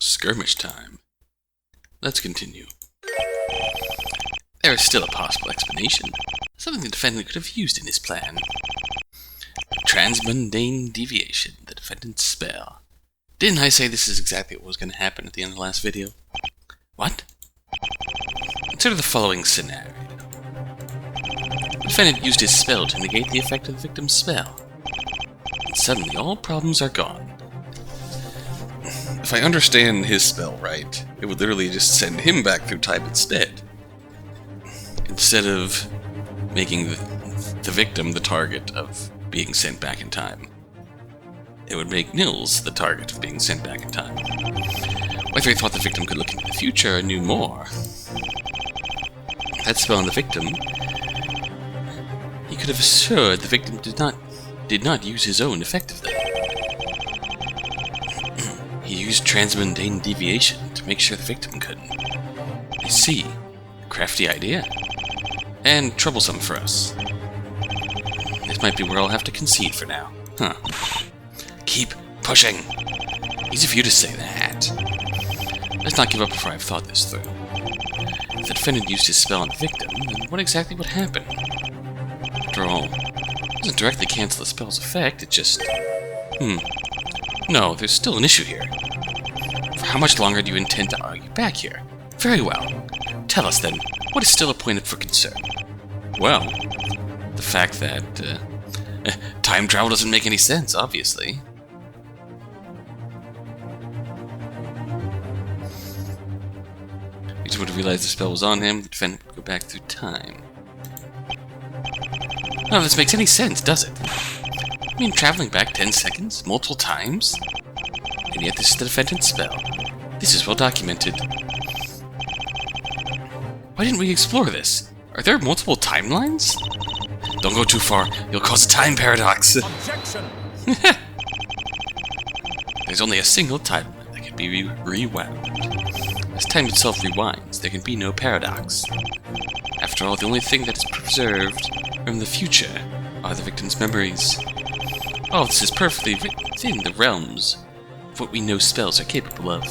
Skirmish time. Let's continue. There is still a possible explanation. Something the defendant could have used in his plan. Transmundane deviation, the defendant's spell. Didn't I say this is exactly what was going to happen at the end of the last video? What? Consider the following scenario. The defendant used his spell to negate the effect of the victim's spell. And suddenly all problems are gone. If I understand his spell right, it would literally just send him back through time instead. Instead of making the victim the target of being sent back in time. It would make Nils the target of being sent back in time. Whether he thought the victim could look into the future or knew more. That spell on the victim, he could have assured the victim did not use his own effectively. He used transmundane deviation to make sure the victim couldn't. I see. Crafty idea. And troublesome for us. This might be where I'll have to concede for now. Huh. Keep pushing. Easy for you to say that. Let's not give up before I've thought this through. If the defendant used his spell on the victim, then what exactly would happen? After all, it doesn't directly cancel the spell's effect, it just... No, there's still an issue here. For how much longer do you intend to argue back here? Very well. Tell us then, what is still a point for concern? Well, the fact that time travel doesn't make any sense, obviously. He would have realized the spell was on him, the defendant would go back through time. None of this makes any sense, does it? I mean, traveling back 10 seconds, multiple times? And yet this is the defendant's spell. This is well documented. Why didn't we explore this? Are there multiple timelines? Don't go too far, you'll cause a time paradox. Objection! There's only a single timeline that can be rewound. As time itself rewinds, there can be no paradox. After all, the only thing that is preserved from the future are the victim's memories. All this is perfectly within the realms of what we know spells are capable of.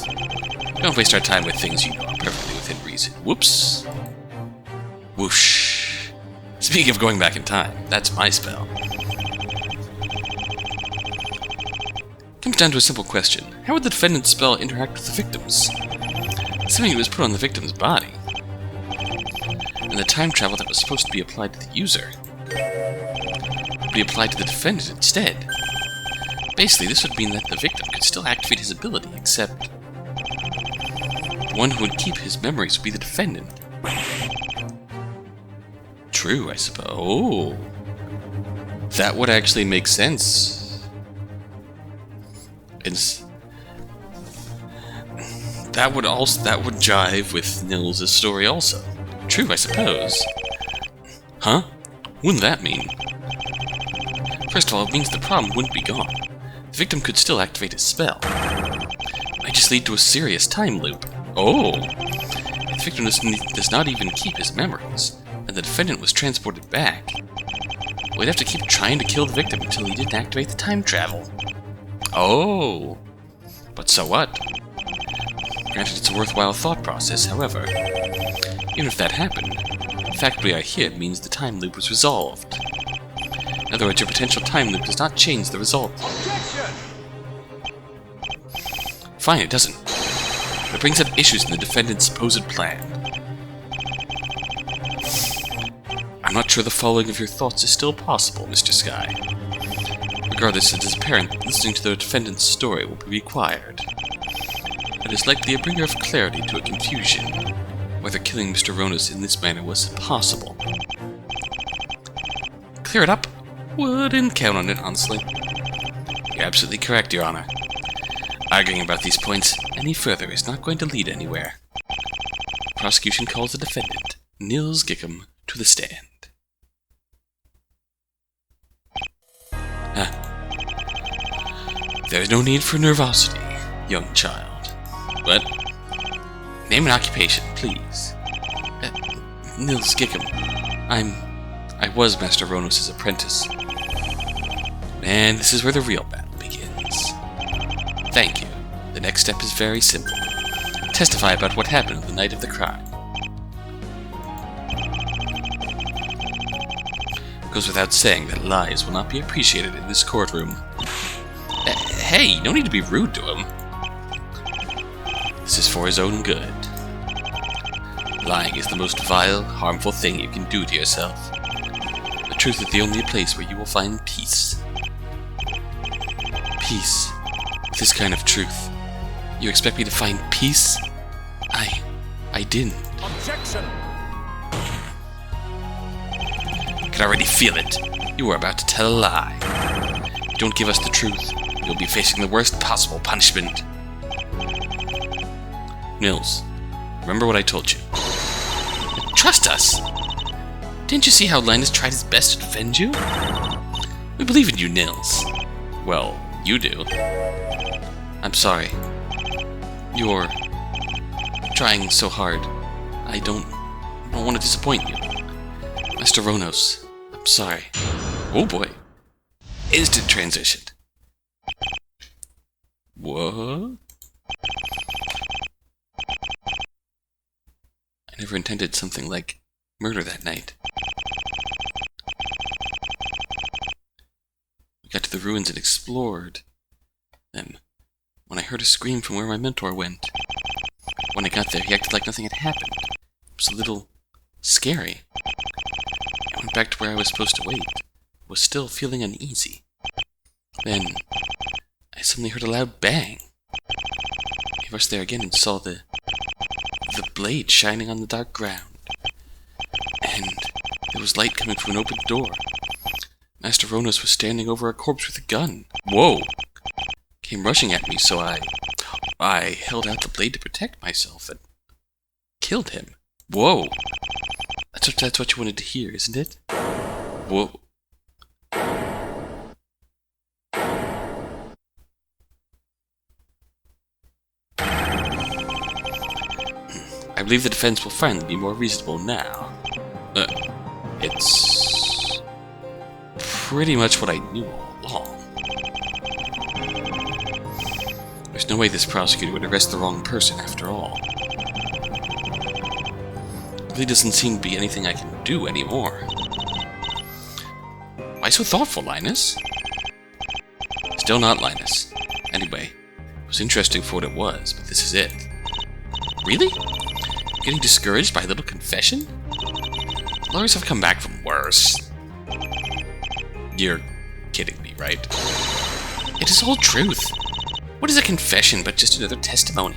Don't waste our time with things you know are perfectly within reason. Whoops. Whoosh. Speaking of going back in time, that's my spell. Comes down to a simple question. How would the defendant's spell interact with the victim's? Assuming it was put on the victim's body. And the time travel that was supposed to be applied to the user would be applied to the defendant instead. Basically, this would mean that the victim could still activate his ability, except the one who would keep his memories would be the defendant. True, I suppose. Oh, that would actually make sense. That would jive with Nils' story also. True, I suppose. Huh? Wouldn't that mean? First of all, it means the problem wouldn't be gone. The victim could still activate his spell. It might just lead to a serious time loop. Oh! If the victim does not even keep his memories, and the defendant was transported back, we'd have to keep trying to kill the victim until he didn't activate the time travel. Oh! But so what? Granted, it's a worthwhile thought process, however. Even if that happened, the fact we are here means the time loop was resolved. In other words, your potential time loop does not change the result. Objection! Fine, it doesn't. But it brings up issues in the defendant's supposed plan. I'm not sure the following of your thoughts is still possible, Mr. Sky. Regardless, it is apparent listening to the defendant's story will be required. It is likely a bringer of clarity to a confusion, whether killing Mr. Ronus in this manner was possible. Clear it up? Wouldn't count on it, honestly. You're absolutely correct, Your Honor. Arguing about these points any further is not going to lead anywhere. The prosecution calls the defendant, Nils Gickham, to the stand. There is no need for nervosity, young child. What? Name and occupation, please. Nils Gickham. I was Master Ronus' apprentice. And this is where the real battle begins. Thank you. The next step is very simple. Testify about what happened on the night of the crime. It goes without saying that lies will not be appreciated in this courtroom. Hey, no need to be rude to him. This is for his own good. Lying is the most vile, harmful thing you can do to yourself. The truth is the only place where you will find peace. Peace. With this kind of truth. You expect me to find peace? I didn't. Objection! I can already feel it. You are about to tell a lie. If you don't give us the truth, you'll be facing the worst possible punishment. Nils, remember what I told you. Trust us! Didn't you see how Linus tried his best to defend you? We believe in you, Nils. Well, you do. I'm sorry. You're trying so hard. I don't want to disappoint you. Master Ronos, I'm sorry. Oh boy. Instant transition. What? I never intended something like murder that night. We got to the ruins and explored. Then, when I heard a scream from where my mentor went, when I got there, he acted like nothing had happened. It was a little scary. I went back to where I was supposed to wait. I was still feeling uneasy. Then, I suddenly heard a loud bang. I rushed there again and saw the blade shining on the dark ground. And there was light coming from an open door. Master Ronos was standing over a corpse with a gun. Whoa! Came rushing at me, so I held out the blade to protect myself and killed him. Whoa! That's what you wanted to hear, isn't it? Whoa. I believe the defense will finally be more reasonable now. It's pretty much what I knew all along. There's no way this prosecutor would arrest the wrong person after all. There really doesn't seem to be anything I can do anymore. Why so thoughtful, Linus? Still not Linus. Anyway, it was interesting for what it was, but this is it. Really? Getting discouraged by a little confession? Lawyers have come back from worse. You're kidding me, right? It is all truth. What is a confession but just another testimony?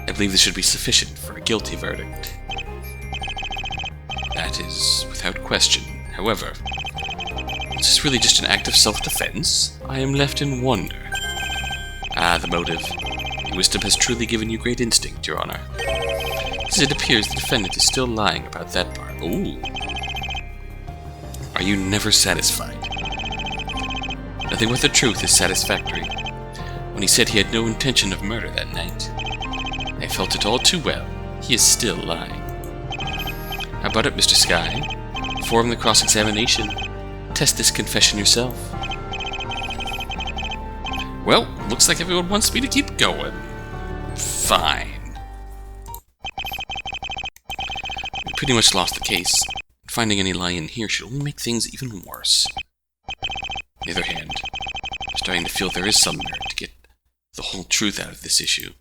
I believe this should be sufficient for a guilty verdict. That is without question. However, is this really just an act of self-defense? I am left in wonder. Ah, the motive. Your wisdom has truly given you great instinct, Your Honor. As it appears the defendant is still lying about that part. Ooh. Are you never satisfied? Nothing but the truth is satisfactory. When he said he had no intention of murder that night, I felt it all too well. He is still lying. How about it, Mr. Sky? Perform the cross-examination. Test this confession yourself. Well, looks like everyone wants me to keep going. Fine. We pretty much lost the case. Finding any lie in here should only make things even worse. On the other hand, I'm starting to feel there is some merit to get the whole truth out of this issue.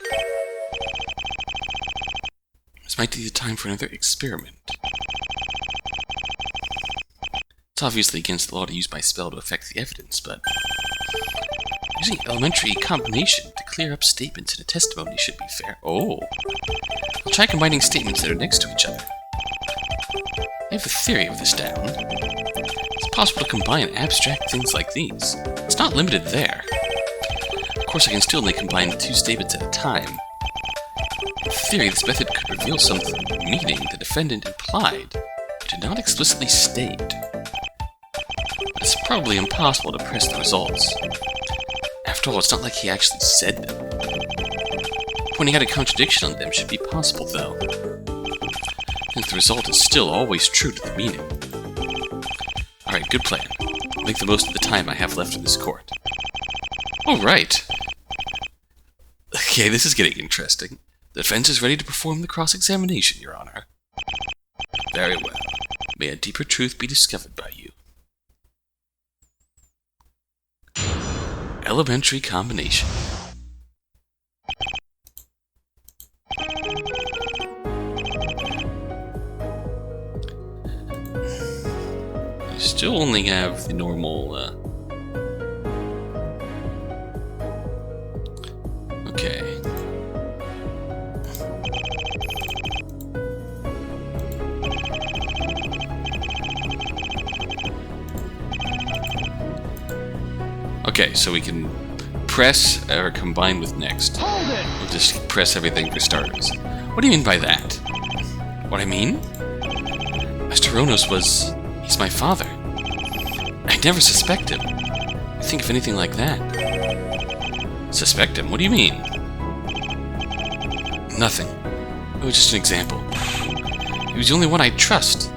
This might be the time for another experiment. It's obviously against the law to use my spell to affect the evidence, but using elementary combination to clear up statements in a testimony should be fair. Oh. I'll try combining statements that are next to each other. I have a theory of this down. It's possible to combine abstract things like these. It's not limited there. Of course, I can still only combine two statements at a time. In theory, this method could reveal some meaning the defendant implied, but did not explicitly state. But it's probably impossible to press the results. After all, it's not like he actually said them. Pointing out a contradiction on them should be possible, though, since the result is still always true to the meaning. Alright, good plan. I'll make the most of the time I have left in this court. Oh, right. Okay, this is getting interesting. The defense is ready to perform the cross-examination, Your Honor. Very well. May a deeper truth be discovered by you. Elementary combination. You still only have the normal, okay. Okay, so we can press or combine with next. Hold it! We'll just press everything for starters. What do you mean by that? What I mean? Mr. Ronos he's my father. I'd never suspect him. I think of anything like that. Suspect him? What do you mean? Nothing. It was just an example. He was the only one I'd trust.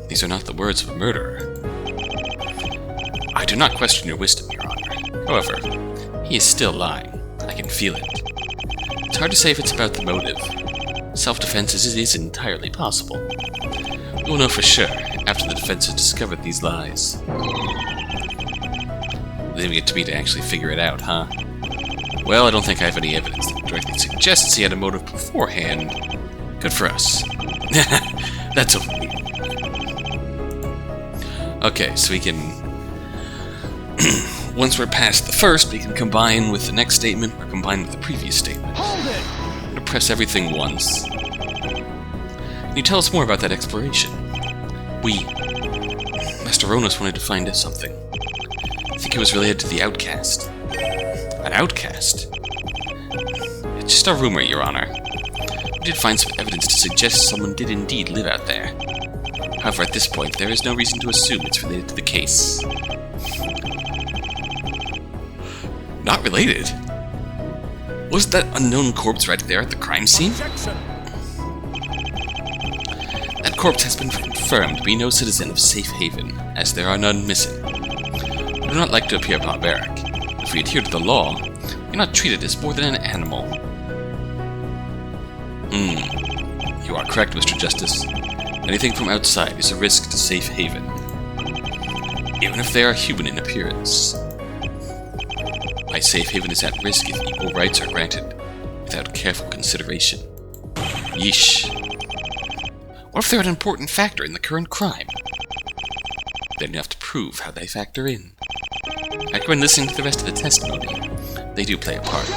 These are not the words of a murderer. I do not question your wisdom, Your Honor. However, he is still lying. I can feel it. It's hard to say if it's about the motive. Self-defense is entirely possible. We will know for sure after the defense has discovered these lies. Leaving it to me to actually figure it out, huh? Well, I don't think I have any evidence that directly suggests he had a motive beforehand. Good for us. That's a... Okay, so we can... Once we're past the first, we can combine with the next statement or combine with the previous statement. Hold it! I'm going to press everything once. Can you tell us more about that exploration? Master Ronos wanted to find out something. I think it was related to the outcast. An outcast? It's just a rumor, Your Honor. We did find some evidence to suggest someone did indeed live out there. However, at this point, there is no reason to assume it's related to the case. Not related? Wasn't that unknown corpse right there at the crime scene? Objection. That corpse has been confirmed to be no citizen of Safe Haven, as there are none missing. We do not like to appear barbaric. If we adhere to the law, we are not treated as more than an animal. You are correct, Mr. Justice. Anything from outside is a risk to Safe Haven, even if they are human in appearance. My Safe Haven is at risk if equal rights are granted without careful consideration. Yeesh. What if they're an important factor in the current crime? Then you have to prove how they factor in. I recommend listening to the rest of the testimony. They do play a part.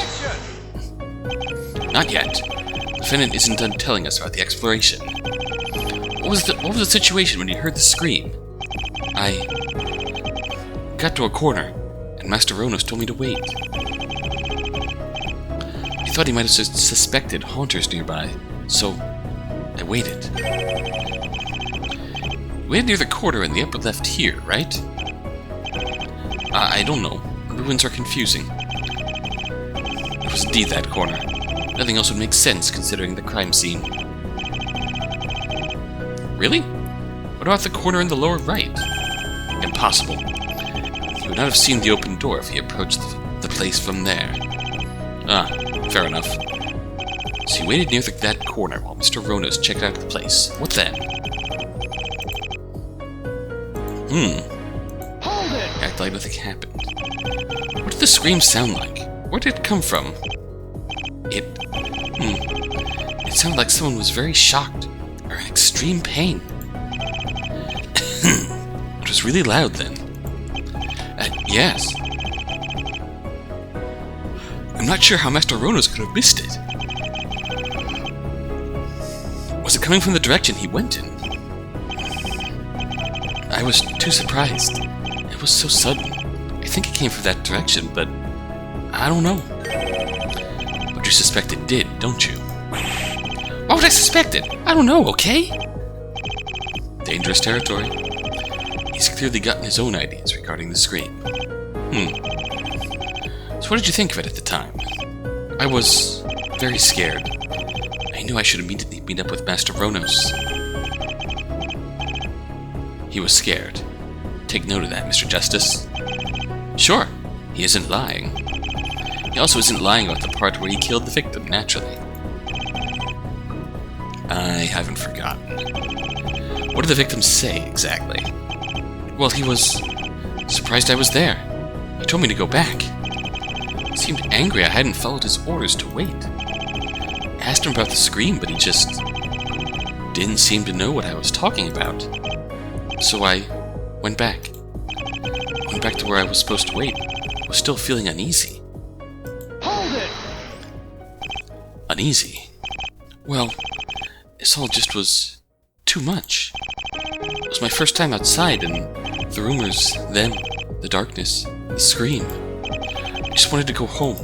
Not yet. The defendant isn't done telling us about the exploration. What was the situation when you heard the scream? I got to a corner, and Master Ronos told me to wait. I thought he might have suspected haunters nearby, so I waited. We waited near the corner in the upper left here, right? I don't know. Ruins are confusing. It was indeed that corner. Nothing else would make sense considering the crime scene. Really? What about the corner in the lower right? Impossible. He would not have seen the open door if he approached the place from there. Ah, fair enough. So he waited near that corner while Mr. Ronos checked out the place. What then? Hold it! Act like nothing happened. What did the scream sound like? Where did it come from? It sounded like someone was very shocked, or in extreme pain. It was really loud then. Yes. I'm not sure how Master Ronos could have missed it. Was it coming from the direction he went in? I was too surprised. It was so sudden. I think it came from that direction, but I don't know. But you suspect it did, don't you? Why would I suspect it? I don't know, okay? Dangerous territory. He's clearly gotten his own ideas regarding the scream. So what did you think of it at the time? I was very scared. I knew I should immediately meet up with Master Ronos. He was scared. Take note of that, Mr. Justice. Sure, he isn't lying. He also isn't lying about the part where he killed the victim, naturally. I haven't forgotten. What did the victim say, exactly? Well, he was surprised I was there. He told me to go back. He seemed angry I hadn't followed his orders to wait. I asked him about the scream, but he just didn't seem to know what I was talking about. So I went back. Went back to where I was supposed to wait. I was still feeling uneasy. Hold it! Uneasy? Well, this all just was too much. It was my first time outside, and the rumors, them, the darkness, the scream. I just wanted to go home.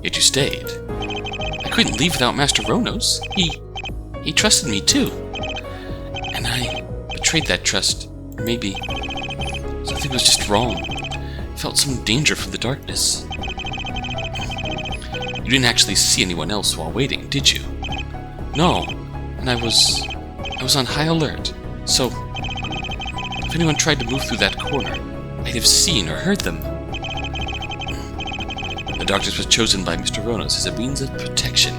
Yet you stayed. I couldn't leave without Master Ronos. He trusted me too. And I betrayed that trust. Or maybe something was just wrong. I felt some danger from the darkness. You didn't actually see anyone else while waiting, did you? No. And I was on high alert. So if anyone tried to move through that corner, I'd have seen or heard them. The darkness was chosen by Mr. Ronos as a means of protection,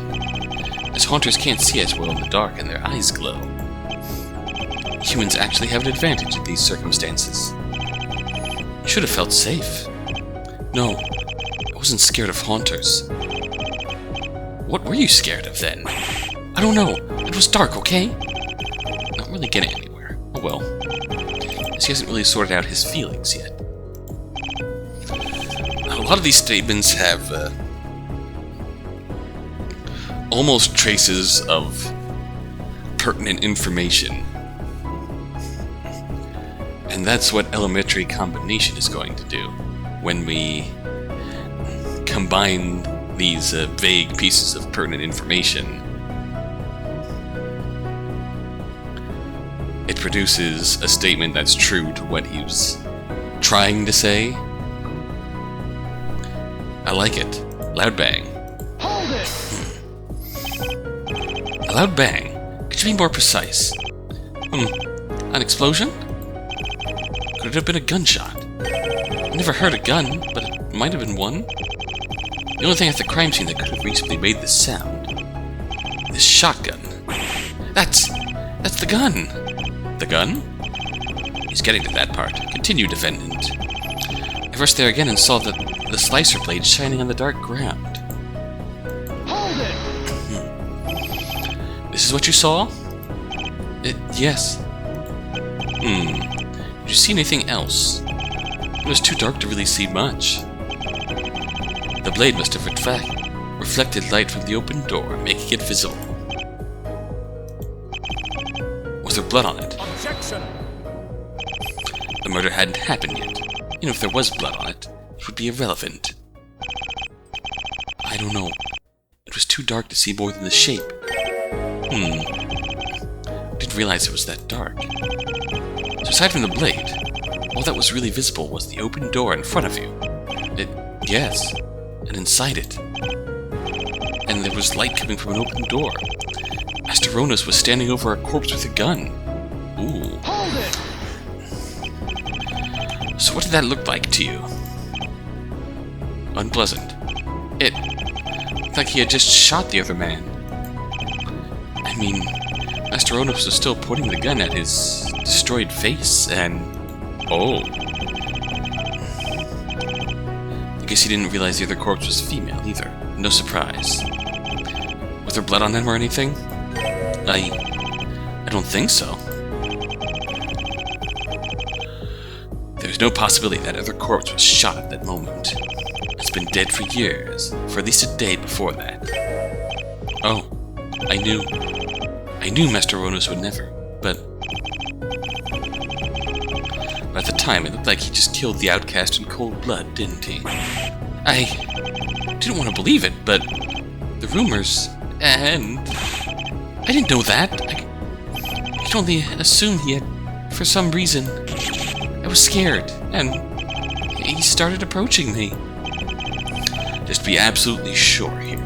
as haunters can't see as well in the dark and their eyes glow. Humans actually have an advantage in these circumstances. You should have felt safe. No, I wasn't scared of haunters. What were you scared of then? I don't know. It was dark, okay? Not really getting anywhere. Oh well. He hasn't really sorted out his feelings yet. A lot of these statements have almost traces of pertinent information. And that's what elementary combination is going to do when we combine these vague pieces of pertinent information. It produces a statement that's true to what he was trying to say. I like it. Loud bang. Hold it! A loud bang? Could you be more precise? An explosion? Could it have been a gunshot? I never heard a gun, but it might have been one. The only thing at the crime scene that could have reasonably made this sound. This shotgun. That's the gun! The gun? He's getting to that part. Continue, Defendant. I rushed there again and saw the slicer blade shining on the dark ground. Hold it! This is what you saw? Yes. Did you see anything else? It was too dark to really see much. The blade must have reflected light from the open door, making it visible. Was there blood on it? Objection! The murder hadn't happened yet. Even if there was blood on it, it would be irrelevant. I don't know. It was too dark to see more than the shape. I didn't realize it was that dark. So aside from the blade, all that was really visible was the open door in front of you. Yes, and inside it. And there was light coming from an open door. Master Ronos was standing over a corpse with a gun. Ooh. Hold it! So what did that look like to you? Unpleasant. It looked like he had just shot the other man. I mean, Master Ronos was still pointing the gun at his destroyed face, and... Oh. I guess he didn't realize the other corpse was female, either. No surprise. Was there blood on him or anything? I don't think so. There's no possibility that other corpse was shot at that moment. It's been dead for years, for at least a day before that. Oh, I knew Master Ronos would never, but at the time it looked like he just killed the outcast in cold blood, didn't he? I didn't want to believe it, but the rumors, and I didn't know that. I could only assume he had, for some reason. I was scared, and he started approaching me. Just be absolutely sure here.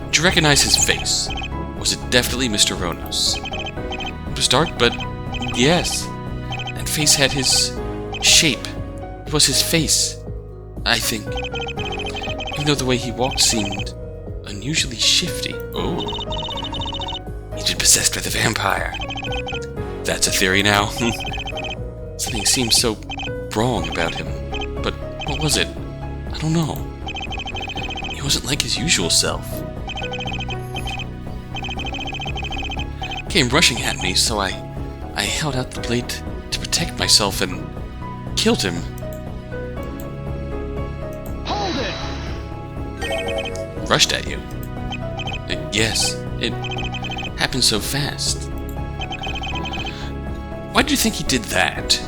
Did you recognize his face? Was it definitely Mr. Ronos? It was dark, but yes. That face had his shape. It was his face. I think. Even though the way he walked seemed unusually shifty. Oh. He'd been possessed by the vampire. That's a theory now. Something seemed so wrong about him. But what was it? I don't know. He wasn't like his usual self. He came rushing at me, so I held out the blade to protect myself and killed him. Hold it! Rushed at you? Yes, it happened so fast. Why do you think he did that?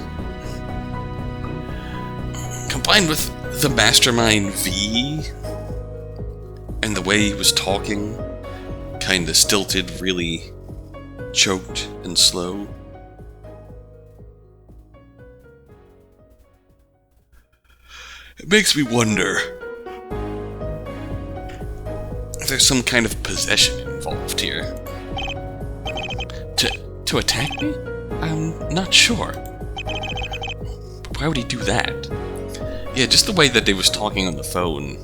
Combined with the mastermind V, and the way he was talking, kinda stilted, really choked and slow. It makes me wonder if there's some kind of possession involved here. To attack me? I'm not sure. But why would he do that? Yeah, just the way that they was talking on the phone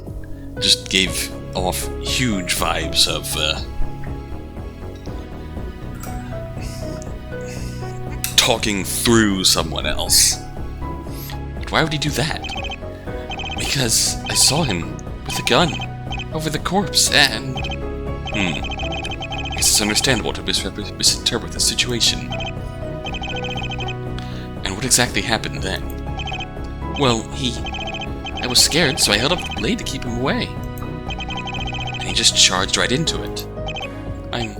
just gave off huge vibes of talking through someone else. But why would he do that? Because I saw him with a gun over the corpse and... I guess it's understandable to misinterpret the situation. And what exactly happened then? Well, I was scared, so I held up the blade to keep him away. And he just charged right into it. I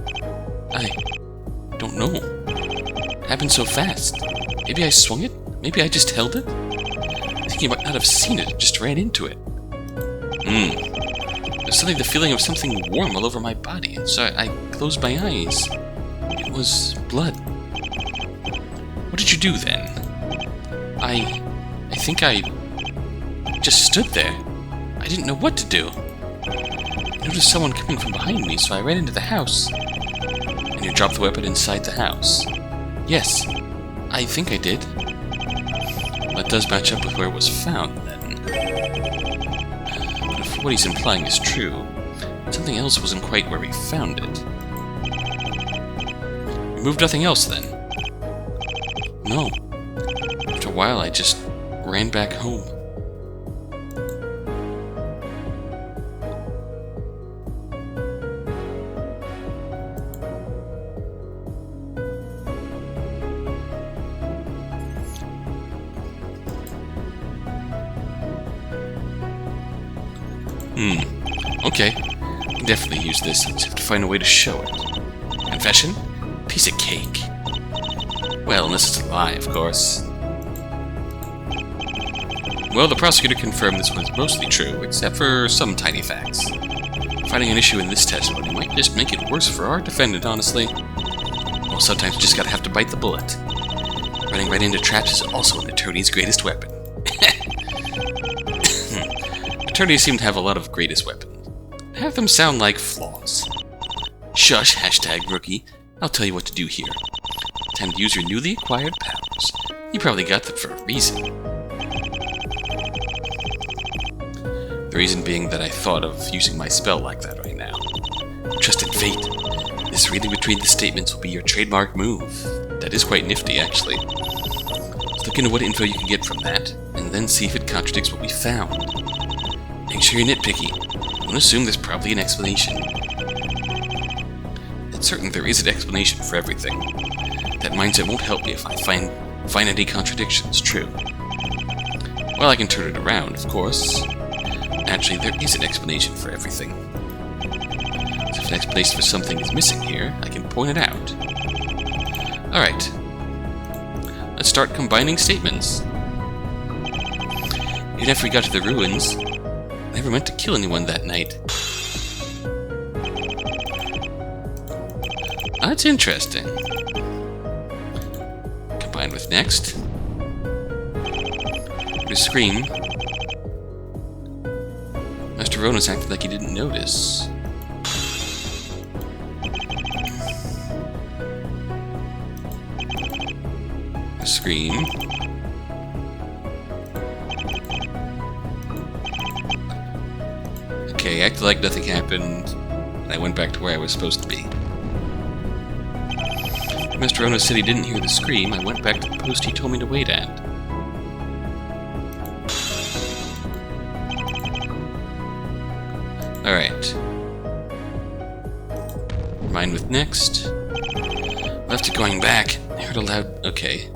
don't know. It happened so fast. Maybe I swung it? Maybe I just held it? I think he might not have seen it, just ran into it. There's suddenly the feeling of something warm all over my body, so I closed my eyes. It was blood. What did you do then? I think I just stood there. I didn't know what to do. I noticed someone coming from behind me, so I ran into the house. And you dropped the weapon inside the house. Yes, I think I did. That does match up with where it was found, then. But if what he's implying is true, something else wasn't quite where we found it. We moved nothing else, then? No. After a while, I just ran back home. Okay. I can definitely use this. I just have to find a way to show it. Confession? Piece of cake. Well, unless it's a lie, of course. Well, the prosecutor confirmed this was mostly true, except for some tiny facts. Finding an issue in this testimony might just make it worse for our defendant, honestly. Well, sometimes you just gotta have to bite the bullet. Running right into traps is also an attorney's greatest weapon. Attorneys seem to have a lot of greatest weapons. Have them sound like flaws. Shush, #rookie. I'll tell you what to do here. Time to use your newly acquired powers. You probably got them for a reason. The reason being that I thought of using my spell like that right now. Trusted fate. This reading between the statements will be your trademark move. That is quite nifty, actually. Let's look into what info you can get from that, and then see if it contradicts what we found. Make sure you're nitpicky. Don't assume there's probably an explanation. It's certain there is an explanation for everything. That mindset won't help me if I find any contradictions true. Well, I can turn it around, of course. Actually, there is an explanation for everything. So if an explanation for something is missing here, I can point it out. Alright. Let's start combining statements. Even after we got to the ruins, I never meant to kill anyone that night. That's interesting. Combined with next. To scream. Master Rona's acted like he didn't notice. A scream. Okay, acted like nothing happened, and I went back to where I was supposed to be. Mr. Ono said he didn't hear the scream. I went back to the post he told me to wait at. Alright. Mine with next. After going back, I heard a loud... Okay.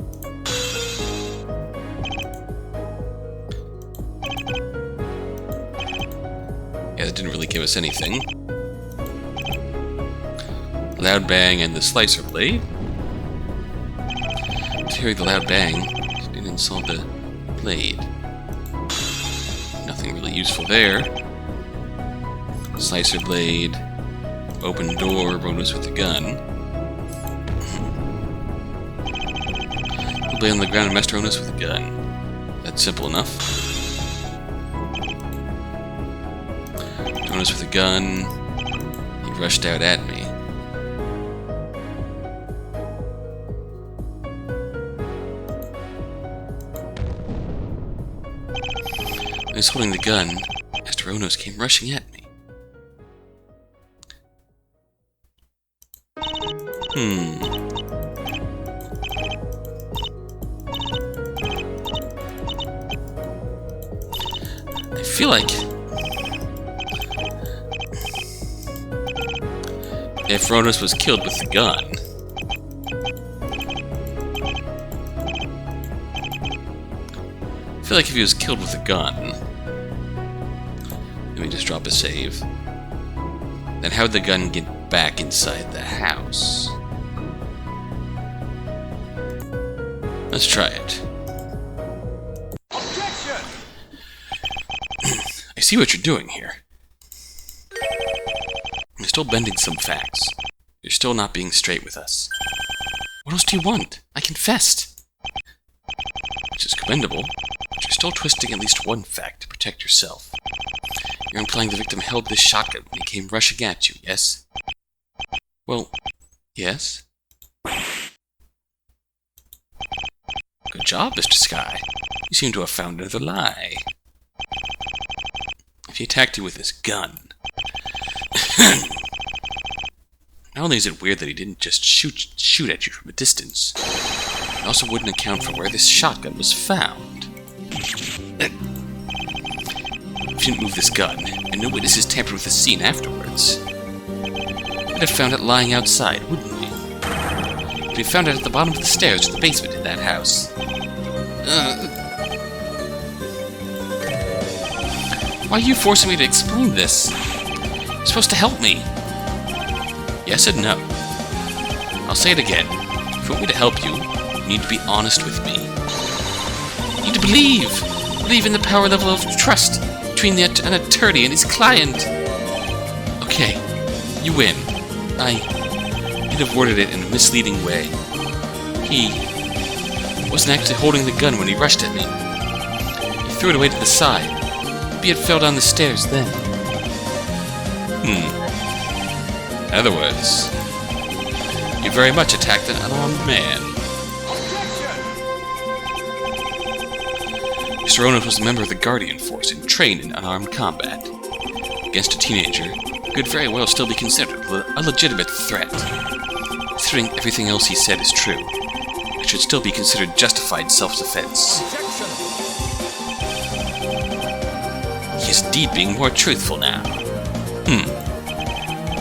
Yeah, that didn't really give us anything. Loud bang and the slicer blade. Hearing the loud bang didn't install the blade. Nothing really useful there. Slicer blade. Open door, bonus with a gun. Blade on the ground and Master Onus with a gun. That's simple enough. Onus with a gun. He rushed out at me. When I was holding the gun, Master Onos came rushing at me. I feel like if Ronos was killed with the gun, I feel like if he was killed with a gun, let me just drop a save, then how would the gun get back inside the house? Let's try it. Objection! I see what you're doing here. You're still bending some facts. You're still not being straight with us. What else do you want? I confessed. Which is commendable, but you're still twisting at least one fact to protect yourself. You're implying the victim held this shotgun when he came rushing at you, yes? Well, yes. Good job, Mr. Sky. You seem to have found another lie. If he attacked you with his gun... Not only is it weird that he didn't just shoot at you from a distance, it also wouldn't account for where this shotgun was found. If you didn't move this gun, and no witnesses tampered with the scene afterwards, we'd have found it lying outside, wouldn't we? We found it at the bottom of the stairs to the basement in that house. Why are you forcing me to explain this? You're supposed to help me. Yes and no. I'll say it again. If you want me to help you, you need to be honest with me. You need to believe. Believe in the power level of trust between an attorney and his client. Okay, you win. You'd have worded it in a misleading way. He wasn't actually holding the gun when he rushed at me. He threw it away to the side. Maybe it fell down the stairs then. In other words, you very much attacked an unarmed man. Mr. Ronan was a member of the Guardian Force and trained in unarmed combat. Against a teenager, he could very well still be considered a legitimate threat. Considering everything else he said is true, it should still be considered justified self-defense. He is indeed being more truthful now. In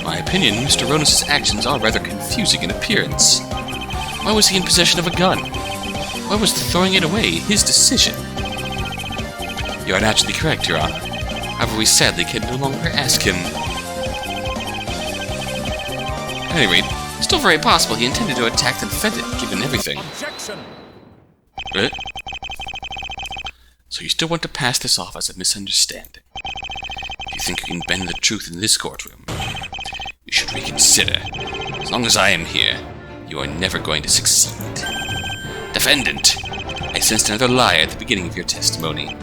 my opinion, Mr. Ronas' actions are rather confusing in appearance. Why was he in possession of a gun? Why was throwing it away his decision? You are naturally correct, Your Honor. However, we sadly can no longer ask him. At any rate, it's still very possible he intended to attack the defendant, given everything. Objection! So you still want to pass this off as a misunderstanding. If you think you can bend the truth in this courtroom, you should reconsider. As long as I am here, you are never going to succeed. Defendant, I sensed another lie at the beginning of your testimony.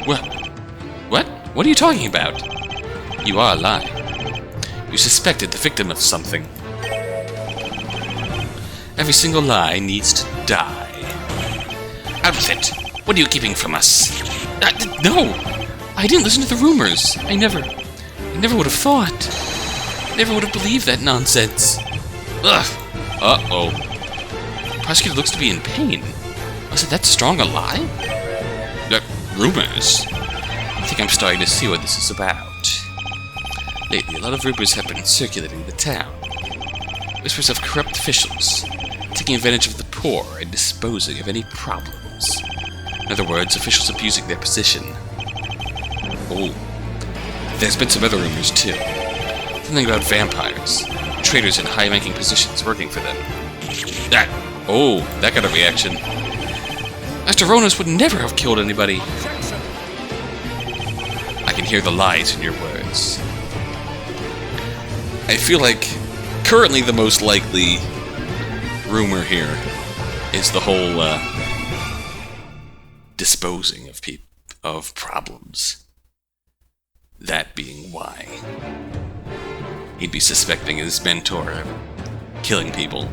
What? What are you talking about? You are lying. You suspected the victim of something. Every single lie needs to die. Out with it! What are you keeping from us? No! I didn't listen to the rumors. I never I never would have thought. Never would have believed that nonsense. Ugh. Uh-oh. The prosecutor looks to be in pain. Was it that strong a lie? Rumors? I think I'm starting to see what this is about. Lately, a lot of rumors have been circulating the town. Whispers of corrupt officials, taking advantage of the poor and disposing of any problems. In other words, officials abusing their position. Oh. There's been some other rumors, too. Something about vampires. Traitors in high-ranking positions working for them. That got a reaction. Master Ronas would never have killed anybody. I can hear the lies in your words. I feel like currently the most likely rumor here is the whole disposing of problems. That being why he'd be suspecting his mentor of killing people.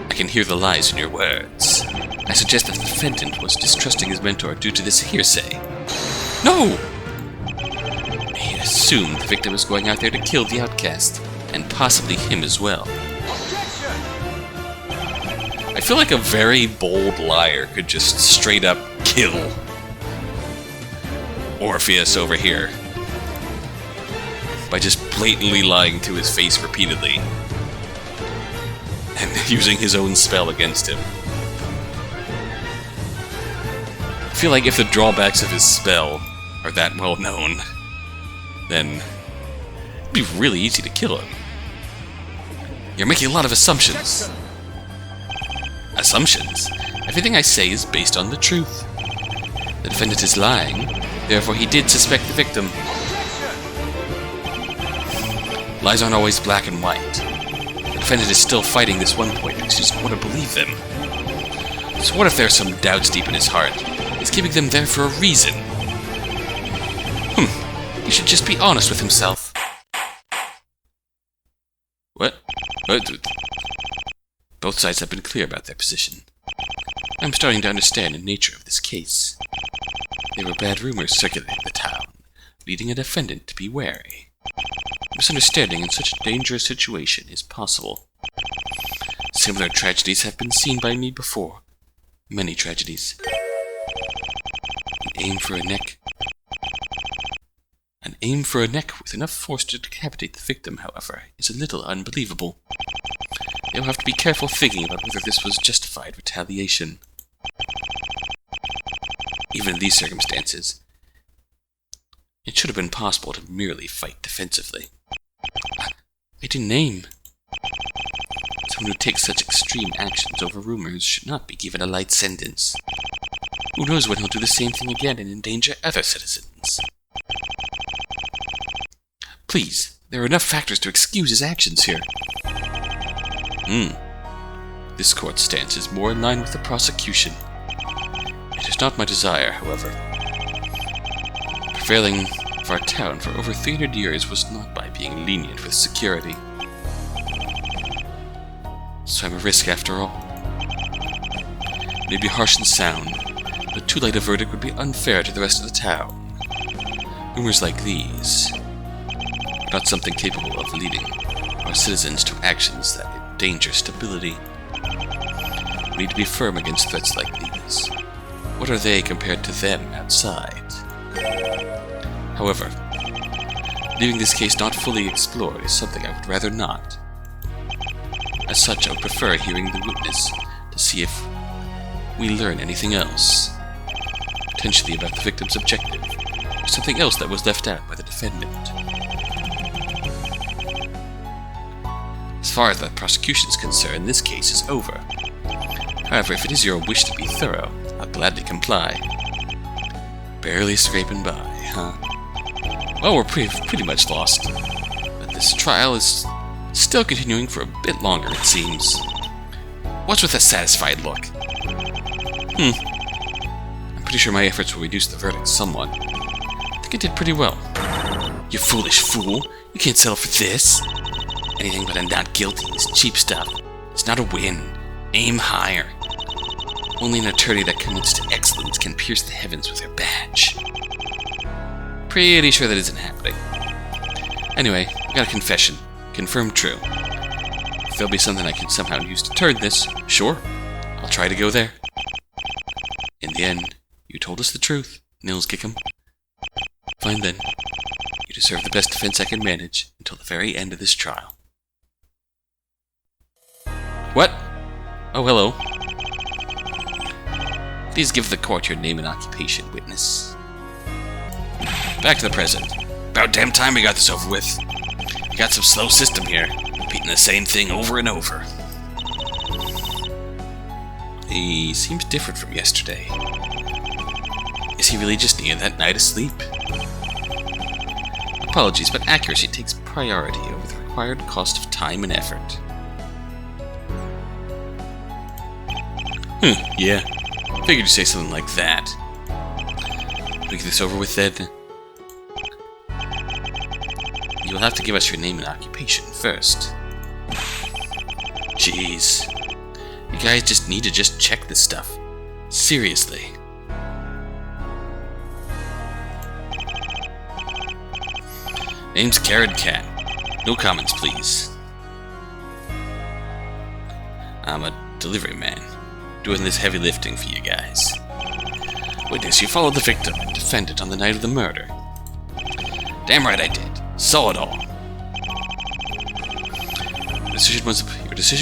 I can hear the lies in your words. I suggest that the defendant was distrusting his mentor due to this hearsay. No! He assumed the victim was going out there to kill the outcast, and possibly him as well. I feel like a very bold liar could just straight up kill Orpheus over here by just blatantly lying to his face repeatedly and using his own spell against him. I feel like if the drawbacks of his spell are that well known, then it'd be really easy to kill him. You're making a lot of assumptions. Assumptions? Everything I say is based on the truth. The defendant is lying, therefore he did suspect the victim. Lies aren't always black and white. The defendant is still fighting this one point because he doesn't want to believe them. So what if there's some doubts deep in his heart? He's keeping them there for a reason. He should just be honest with himself. What? Both sides have been clear about their position. I'm starting to understand the nature of this case. There were bad rumors circulating the town, leading a defendant to be wary. Misunderstanding in such a dangerous situation is possible. Similar tragedies have been seen by me before. Many tragedies. An aim for a neck with enough force to decapitate the victim, however, is a little unbelievable. You'll have to be careful thinking about whether this was justified retaliation. Even in these circumstances, it should have been possible to merely fight defensively. I didn't aim. Someone who takes such extreme actions over rumors should not be given a light sentence. Who knows when he'll do the same thing again and endanger other citizens? Please, there are enough factors to excuse his actions here. This court's stance is more in line with the prosecution. It is not my desire, however. Prevailing of our town for over 300 years was not by being lenient with security. So I'm a risk after all. It may be harsh in sound, but too light a verdict would be unfair to the rest of the town. Rumors like these are not something capable of leading our citizens to actions that endanger stability. We need to be firm against threats like these. What are they compared to them outside? However, leaving this case not fully explored is something I would rather not. As such, I would prefer hearing the witness to see if we learn anything else, potentially about the victim's objective, or something else that was left out by the defendant. As far as the prosecution is concerned, this case is over. However, if it is your wish to be thorough, I'll gladly comply. Barely scraping by, huh? Well, we're pretty much lost. But this trial is still continuing for a bit longer, it seems. What's with a satisfied look? I'm pretty sure my efforts will reduce the verdict somewhat. I think I did pretty well. You foolish fool! You can't settle for this! Anything but a not guilty is cheap stuff. It's not a win. Aim higher. Only an attorney that commits to excellence can pierce the heavens with her badge. Pretty sure that isn't happening. Anyway, I got a confession. Confirmed true. If there'll be something I can somehow use to turn this, sure, I'll try to go there. In the end, you told us the truth, Nils Kickham. Fine then. You deserve the best defense I can manage until the very end of this trial. What? Oh, hello. Please give the court your name and occupation, witness. Back to the present. About damn time we got this over with. We got some slow system here, repeating the same thing over and over. He seems different from yesterday. Is he really just near that night asleep? Apologies, but accuracy takes priority over the required cost of time and effort. Yeah. Figured you'd say something like that. We get this over with then. You'll have to give us your name and occupation first. Jeez. You guys just need to check this stuff. Seriously. Name's Carrot Cat. No comments, please. I'm a delivery man, doing this heavy lifting for you guys. Witness, you followed the victim and defendant on the night of the murder. Damn right I did. Saw it all. Your decision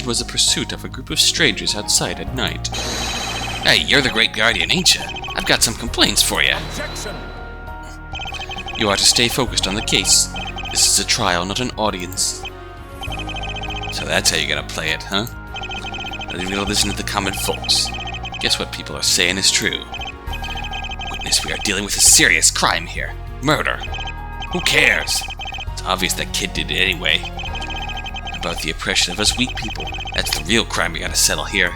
was the pursuit of a group of strangers outside at night. Hey, you're the great guardian, ain't you? I've got some complaints for you. Objection! You are to stay focused on the case. This is a trial, not an audience. So that's how you're gonna play it, huh? Not even gonna listen to the common folks. Guess what people are saying is true. Witness, we are dealing with a serious crime here. Murder. Who cares? It's obvious that kid did it anyway. About the oppression of us weak people. That's the real crime we gotta settle here.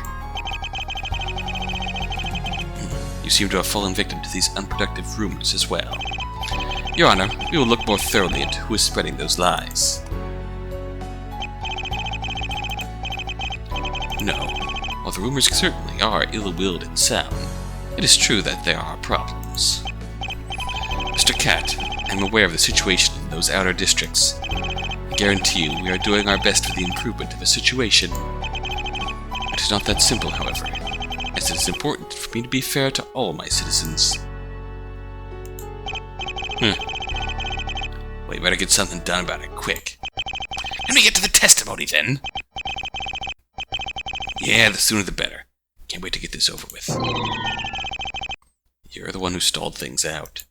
You seem to have fallen victim to these unproductive rumors as well. Your Honor, we will look more thoroughly into who is spreading those lies. No. While the rumors certainly are ill-willed and sound, it is true that there are problems. Mr. Cat, I am aware of the situation in those outer districts. I guarantee you we are doing our best for the improvement of a situation. It is not that simple, however, as it is important for me to be fair to all my citizens. Well, you better get something done about it quick. Let me get to the testimony, then. Yeah, the sooner the better. Can't wait to get this over with. You're the one who stalled things out.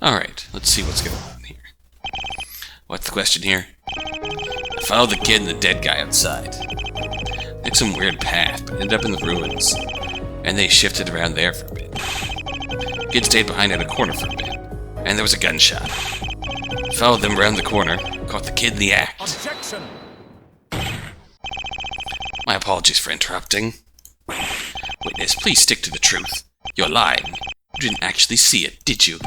Alright, let's see what's going on here. What's the question here? I followed the kid and the dead guy outside. They took some weird path, but ended up in the ruins. And they shifted around there for a bit. Kid stayed behind in a corner for a bit. And there was a gunshot. Followed them around the corner, caught the kid in the act. Objection! My apologies for interrupting. Witness, please stick to the truth. You're lying. You didn't actually see it, did you?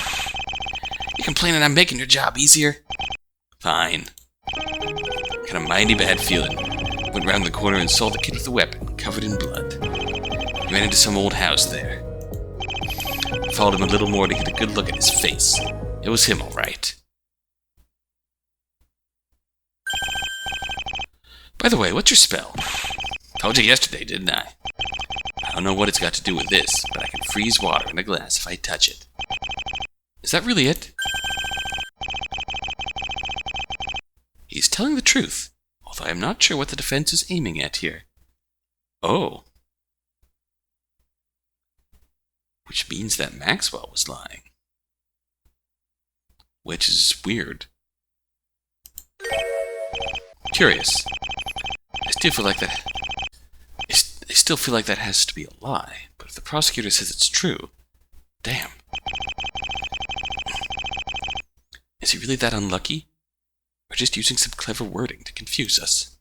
You complaining I'm making your job easier? Fine. Got a mighty bad feeling. Went round the corner and saw the kid with the weapon, covered in blood. He ran into some old house there. Followed him a little more to get a good look at his face. It was him, all right. By the way, what's your spell? Told you yesterday, didn't I? I don't know what it's got to do with this, but I can freeze water in a glass if I touch it. Is that really it? He's telling the truth, although I'm not sure what the defense is aiming at here. Oh. Which means that Maxwell was lying. Which is weird. Curious. I still feel like that has to be a lie, but if the prosecutor says it's true, damn. Is he really that unlucky? Or just using some clever wording to confuse us?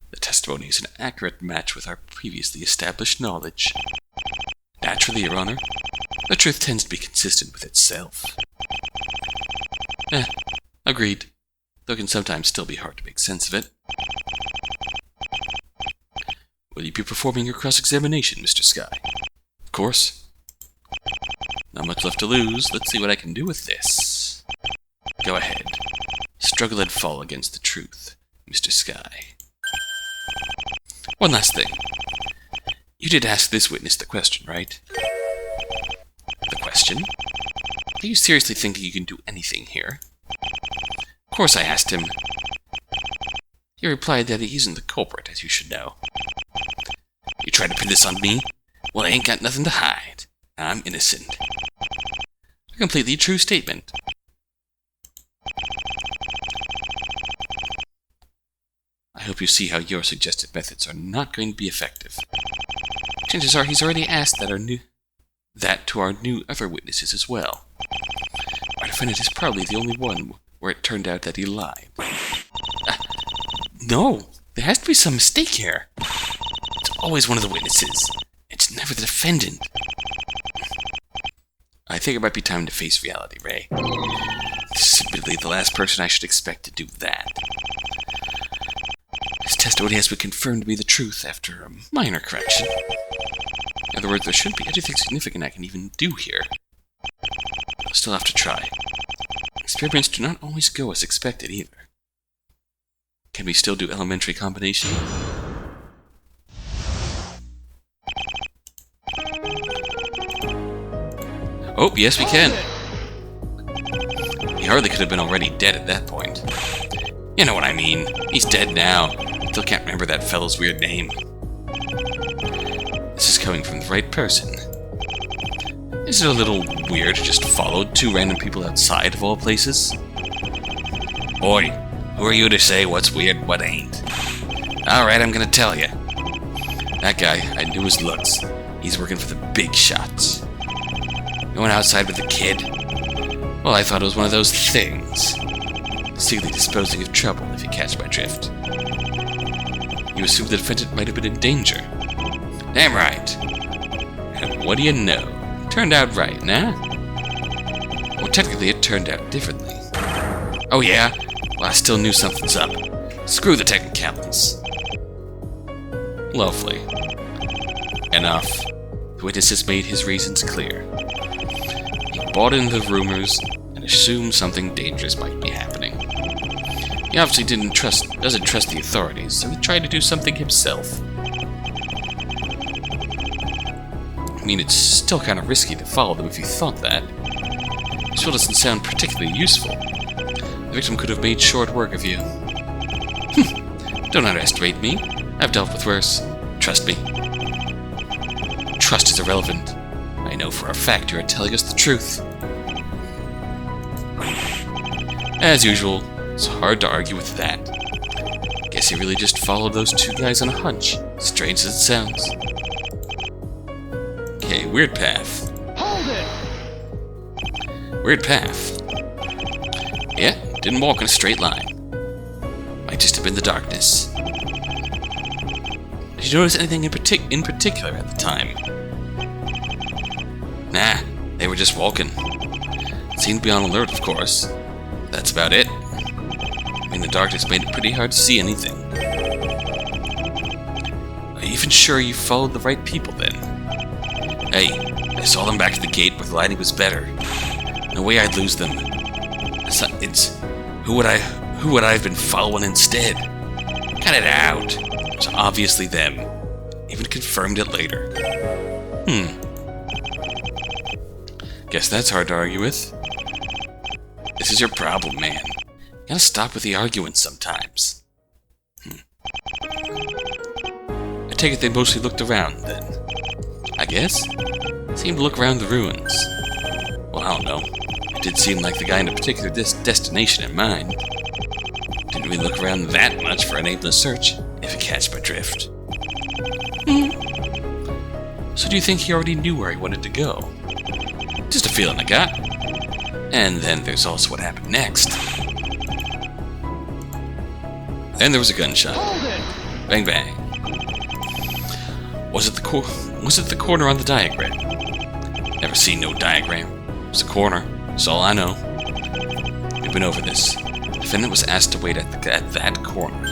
The testimony is an accurate match with our previously established knowledge. Naturally, Your Honor, the truth tends to be consistent with itself. Agreed. Though it can sometimes still be hard to make sense of it. Will you be performing your cross-examination, Mr. Sky? Of course. Not much left to lose. Let's see what I can do with this. Go ahead. Struggle and fall against the truth, Mr. Sky. One last thing. You did ask this witness the question, right? The question? Do you seriously think you can do anything here? Of course I asked him. He replied that he isn't the culprit, as you should know. You tried to pin this on me? Well, I ain't got nothing to hide. I'm innocent. A completely true statement. I hope you see how your suggested methods are not going to be effective. Chances are he's already asked that to our new other witnesses as well. Our defendant is probably the only one where it turned out that he lied. No, there has to be some mistake here. It's always one of the witnesses. It's never the defendant. I think it might be time to face reality, Ray. This is admittedly the last person I should expect to do that. His testimony has been confirmed to be the truth after a minor correction. In other words, there shouldn't be anything significant I can even do here. I'll still have to try. Experiments do not always go as expected either. Can we still do elementary combination? Oh, yes we can. He hardly could have been already dead at that point. You know what I mean. He's dead now. Still can't remember that fellow's weird name. This is coming from the right person. Is it a little weird to just follow two random people outside of all places? Oi, who are you to say what's weird and what ain't? Alright, I'm gonna tell you. That guy, I knew his looks. He's working for the big shots. Going outside with a kid? Well, I thought it was one of those things. Secretly disposing of trouble, if you catch my drift. You assumed the defendant might have been in danger. Damn right. And what do you know? Turned out right, nah? Well, technically it turned out differently. Oh yeah? Well, I still knew something's up. Screw the technicalities. Lovely. Enough. The witness has made his reasons clear. He bought into the rumors and assumed something dangerous might be happening. He obviously doesn't trust the authorities, so he tried to do something himself. I mean, it's still kind of risky to follow them if you thought that. This still doesn't sound particularly useful. The victim could have made short work of you. Don't underestimate me. I've dealt with worse. Trust me. Trust is irrelevant. I know for a fact you are telling us the truth. As usual, it's hard to argue with that. Guess you really just followed those two guys on a hunch, strange as it sounds. Okay, weird path. Hold it! Weird path. Yeah, didn't walk in a straight line. Might just have been the darkness. Did you notice anything in particular at the time? Nah, they were just walking. Seemed to be on alert, of course. That's about it. I mean, the darkness made it pretty hard to see anything. Are you even sure you followed the right people then? Hey, I saw them back at the gate where the lighting was better. No way I'd lose them. It's who would I have been following instead? Cut it out. It's obviously them. Even confirmed it later. Guess that's hard to argue with. This is your problem, man. You gotta stop with the arguing sometimes. I take it they mostly looked around, then. I guess? Seemed to look around the ruins. Well, I don't know. It did seem like the guy had a particular destination in mind. Didn't really look around that much for an aimless search, if you catch my drift. So do you think he already knew where he wanted to go? Just a feeling I got. And then there's also what happened next. Then there was a gunshot. Bang bang. Was it the corner on the diagram? Never seen no diagram. It was a corner. That's all I know. We've been over this. The defendant was asked to wait at that corner.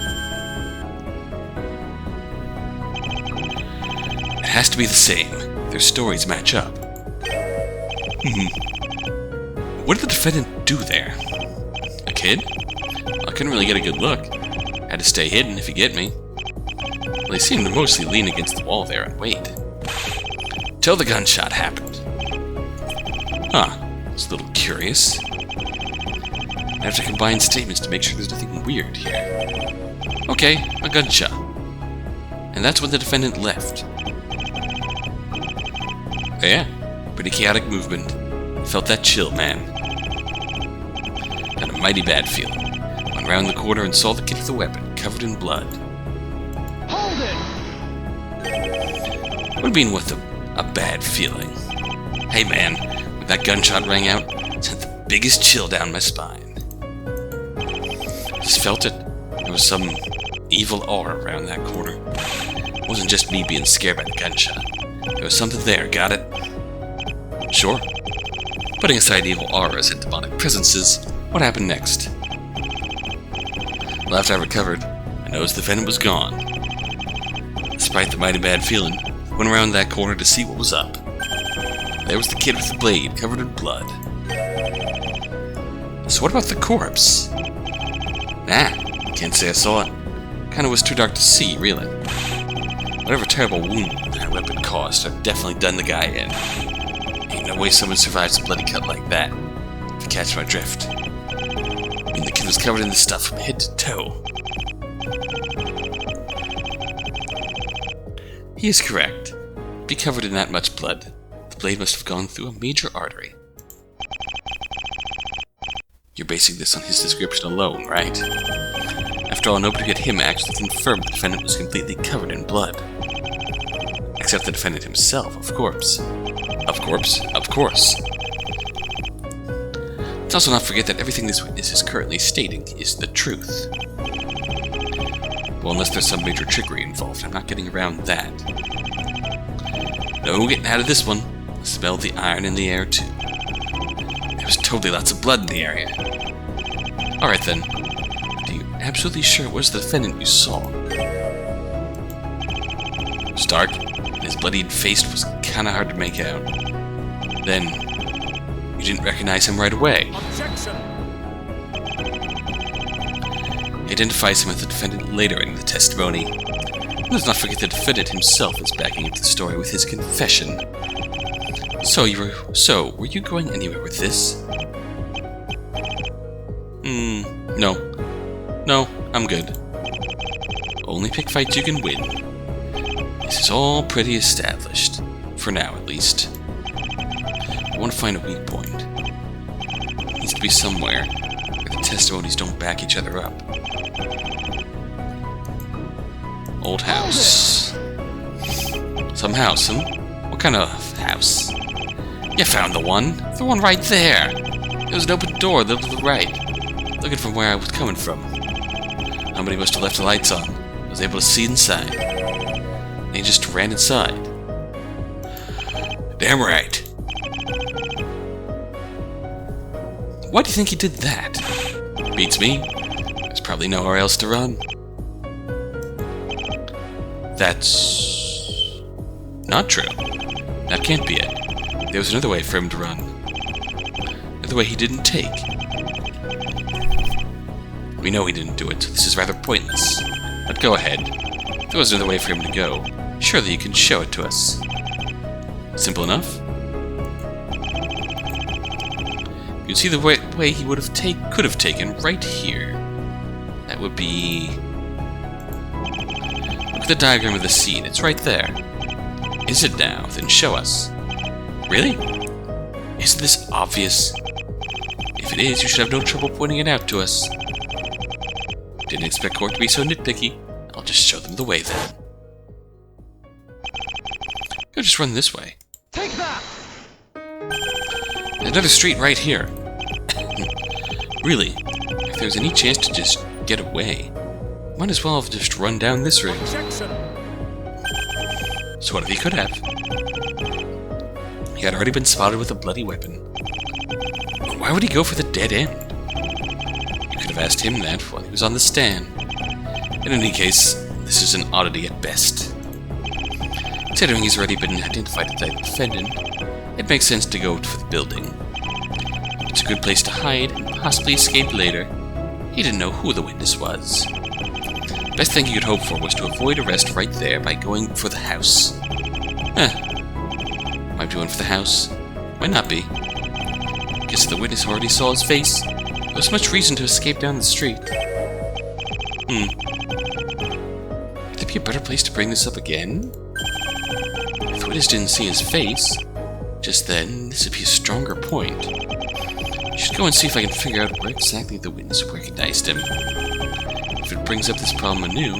It has to be the same. Their stories match up. What did the defendant do there? A kid? Well, I couldn't really get a good look. Had to stay hidden, if you get me. Well, he seemed to mostly lean against the wall there and wait. Till the gunshot happened. Huh. It's a little curious. I have to combine statements to make sure there's nothing weird here. Okay, a gunshot. And that's when the defendant left. Yeah, pretty chaotic movement. Felt that chill, man. Had a mighty bad feeling. Went round the corner and saw the kid with the weapon, covered in blood. Hold it! What do you mean with a bad feeling? Hey man, when that gunshot rang out, it sent the biggest chill down my spine. Just felt it. There was some evil aura around that corner. It wasn't just me being scared by the gunshot. There was something there, got it? Sure. Putting aside evil auras and demonic presences, what happened next? Well, after I recovered, I noticed the Defendant was gone. Despite the mighty bad feeling, I went around that corner to see what was up. There was the kid with the blade, covered in blood. So what about the corpse? Nah, can't say I saw it. Kinda was too dark to see, really. Whatever terrible wound that weapon caused, I've definitely done the guy in. Ain't no way someone survives a bloody cut like that, if you catch my drift. I mean, the kid was covered in this stuff from head to toe. He is correct. Be covered in that much blood. The blade must have gone through a major artery. You're basing this on his description alone, right? After all, nobody but him actually confirmed the defendant was completely covered in blood. Except the defendant himself, of course. Of course. Let's also not forget that everything this witness is currently stating is the truth. Well, unless there's some major trickery involved, I'm not getting around that. No getting out of this one. I smell the iron in the air, too. There was totally lots of blood in the area. Alright then. Are you absolutely sure it was the defendant you saw? Stark, and his bloodied face was kinda hard to make out. Then, you didn't recognize him right away. Objection! He identifies him as the defendant later in the testimony. Let's not forget the defendant himself is backing up the story with his confession. So, were you going anywhere with this? No. No, I'm good. Only pick fights you can win. This is all pretty established. For now, at least. I want to find a weak point. It needs to be somewhere where the testimonies don't back each other up. Old house. Some house, huh? What kind of house? You found the one. The one right there. There was an open door to the right. Looking from where I was coming from. Somebody must have left the lights on. I was able to see inside. And he just ran inside. Damn right. Why do you think he did that? Beats me. There's probably nowhere else to run. That's not true. That can't be it. There was another way for him to run. Another way he didn't take. We know he didn't do it, so this is rather pointless. But go ahead. If there was another way for him to go, surely you can show it to us. Simple enough? You can see the way he could have taken right here. That would be... Look at the diagram of the scene. It's right there. Is it now? Then show us. Really? Isn't this obvious? If it is, you should have no trouble pointing it out to us. Didn't expect Cork to be so nitpicky. I'll just show them the way then. Go just run this way. Take that! There's another street right here. Really, if there's any chance to just get away, might as well have just run down this road. Objection! So what if he could have? He had already been spotted with a bloody weapon. But why would he go for the dead end? You could have asked him that while he was on the stand. In any case, this is an oddity at best. Considering he's already been identified as the defendant, it makes sense to go for the building. It's a good place to hide and possibly escape later. He didn't know who the witness was. Best thing he could hope for was to avoid arrest right there by going for the house. Might be one for the house. Might not be. Guess the witness already saw his face. There was much reason to escape down the street. Could there be a better place to bring this up again? If the witness didn't see his face just then, this would be a stronger point. I should go and see if I can figure out where exactly the witness recognized him. If it brings up this problem anew,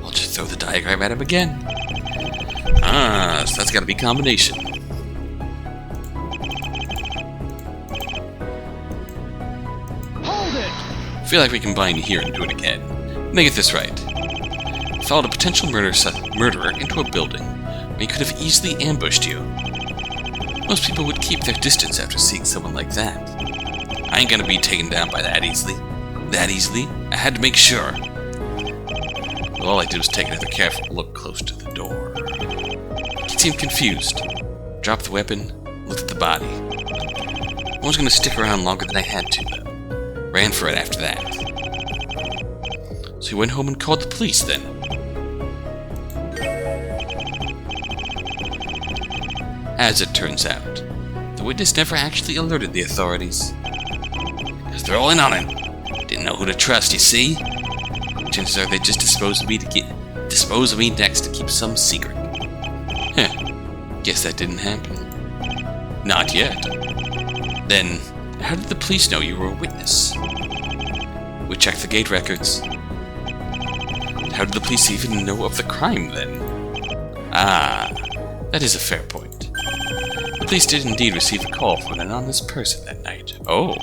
I'll just throw the diagram at him again. So that's gotta be combination. Hold it! I feel like we combine here and do it again. Let me get this right. Followed a potential murderer into a building where he could have easily ambushed you. Most people would keep their distance after seeing someone like that. I ain't gonna be taken down by that easily. That easily? I had to make sure. Well, all I did was take another careful look close to the door. He seemed confused. Dropped the weapon, looked at the body. I wasn't gonna stick around longer than I had to, though. Ran for it after that. So he went home and called the police then. As it turns out, the witness never actually alerted the authorities. Because they're all in on him. Didn't know who to trust, you see? Chances are they just dispose of me next to keep some secret. Guess that didn't happen. Not yet. Then, how did the police know you were a witness? We checked the gate records. How did the police even know of the crime, then? That is a fair point. The police did indeed receive a call from an anonymous person that night. Oh.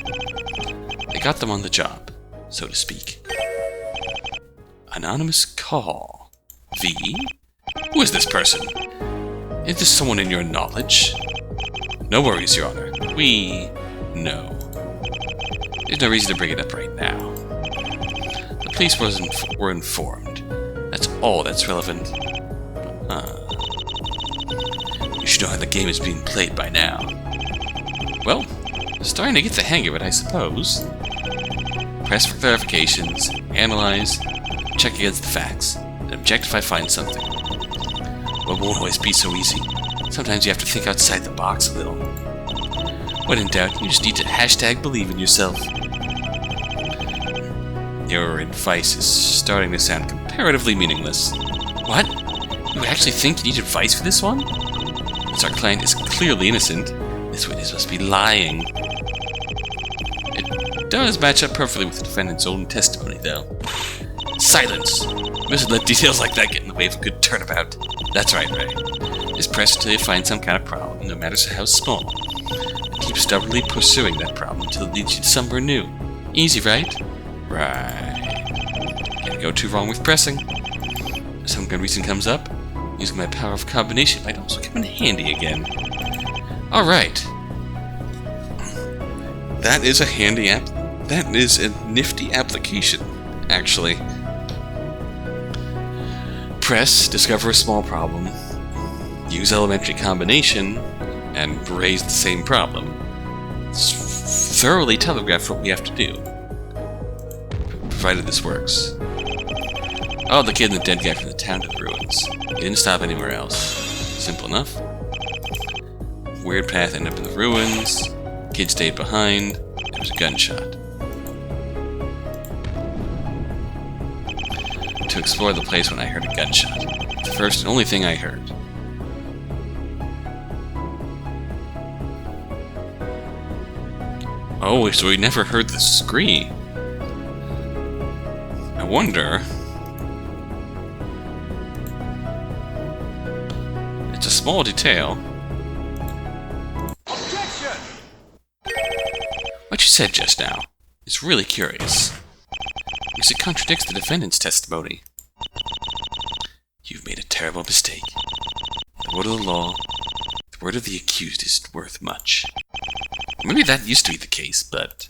They got them on the job, so to speak. Anonymous call. V? Who is this person? Is this someone in your knowledge? No worries, Your Honor. We know. There's no reason to bring it up right now. The police were informed. That's all that's relevant. You should know how the game is being played by now. Well, starting to get the hang of it, I suppose. Press for clarifications, analyze, check against the facts, and object if I find something. Well, it won't always be so easy. Sometimes you have to think outside the box a little. When in doubt, you just need to #believe in yourself. Your advice is starting to sound comparatively meaningless. What? You actually think you need advice for this one? Since our client is clearly innocent, this witness must be lying. It does match up perfectly with the defendant's own testimony, though. Silence! You mustn't let details like that get in the way of a good turnabout. That's right, Ray. Just press until you find some kind of problem, no matter how small. And keep stubbornly pursuing that problem until it leads you to somewhere new. Easy, right? Right. Can't go too wrong with pressing. If some good reason comes up, using my power of combination might also come in handy again. Alright. That is a handy app. That is a nifty application, actually. Press, discover a small problem, use elementary combination, and raise the same problem. It's thoroughly telegraphed what we have to do. Provided this works. Oh, the kid and the dead guy from the town to the ruins. He didn't stop anywhere else. Simple enough. Weird path ended up in the ruins. Kid stayed behind. There was a gunshot. To explore the place when I heard a gunshot. The first and only thing I heard. Oh, so we never heard the scream. I wonder... It's a small detail. Objection! What you said just now is really curious. Because it contradicts the defendant's testimony. You've made a terrible mistake. The word of the law, the word of the accused isn't worth much. Maybe that used to be the case, but...